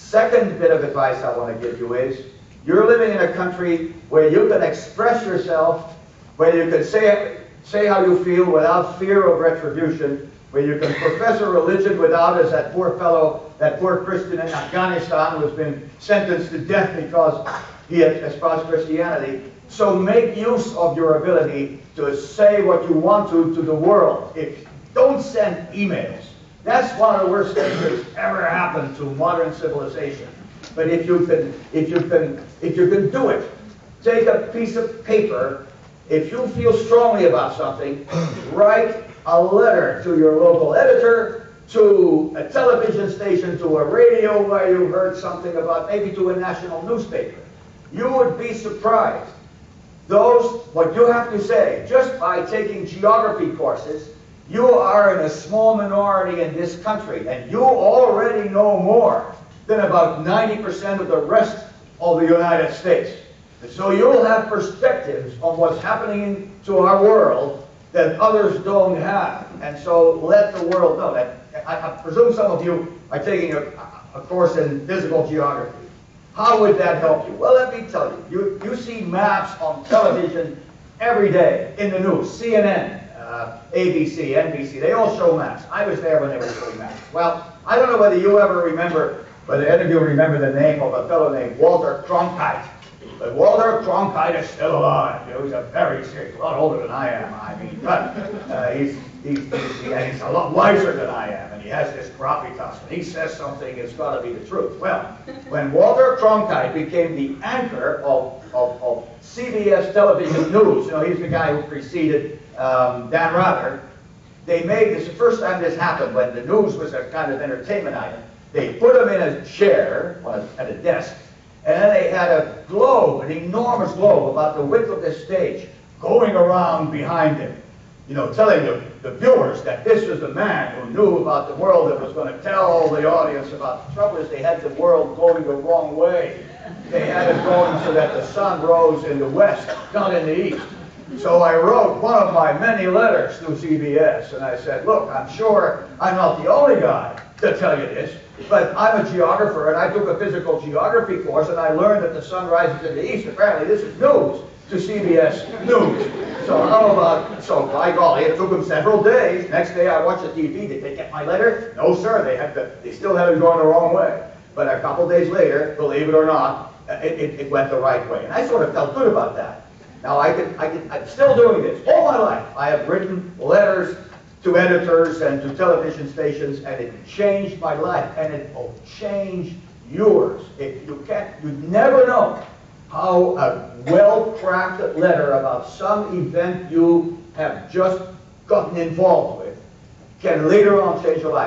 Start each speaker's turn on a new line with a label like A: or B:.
A: Second bit of advice I want to give you is, you're living in a country where you can express yourself, where you can say how you feel without fear of retribution, where you can profess a religion without, as that poor fellow, that poor Christian in Afghanistan who's been sentenced to death because he had espoused Christianity. So make use of your ability to say what you want to the world. Don't send emails. That's one of the worst things that's ever happened to modern civilization. But if you can do it, take a piece of paper. If you feel strongly about something, write a letter to your local editor, to a television station, to a radio where you heard something about, maybe to a national newspaper. You would be surprised. What you have to say, just by taking geography courses, you are in a small minority in this country, and you already know more than about 90% of the rest of the United States. And so you'll have perspectives on what's happening to our world that others don't have. And so let the world know that. I presume some of you are taking a course in physical geography. How would that help you? Well, let me tell you. You see maps on television every day in the news. CNN, ABC, NBC, they all show maps. I was there when they were showing maps. Well, I don't know whether you ever remember, whether any of you remember the name of a fellow named Walter Cronkite. But Walter Cronkite is still alive. You know, he's a a lot older than I am, I mean, but he's a lot wiser than I am, and he has this gravitas. When he says something, it's got to be the truth. Well, when Walter Cronkite became the anchor of CBS television news, you know, he's the guy who preceded Dan Rather, they made this the first time this happened, when the news was a kind of entertainment item. They put him in a chair at a desk, and then they had a globe, an enormous globe about the width of this stage, going around behind him, you know, telling the viewers that this was the man who knew about the world that was going to tell the audience about. The trouble is they had the world going the wrong way. They had it going so that the sun rose in the west, not in the east. So I wrote one of my many letters to CBS, and I said, look, I'm sure I'm not the only guy to tell you this, but I'm a geographer, and I took a physical geography course, and I learned that the sun rises in the east. Apparently this is news to CBS News. So how about, so by golly, it took them several days. Next day I watched the TV. Did they get my letter? No, sir. They still had it going the wrong way. But a couple days later, believe it or not, it went the right way. And I sort of felt good about that. Now I'm still doing this all my life. I have written letters to editors and to television stations, and it changed my life, and it will change yours. You never know how a well-crafted letter about some event you have just gotten involved with can later on change your life.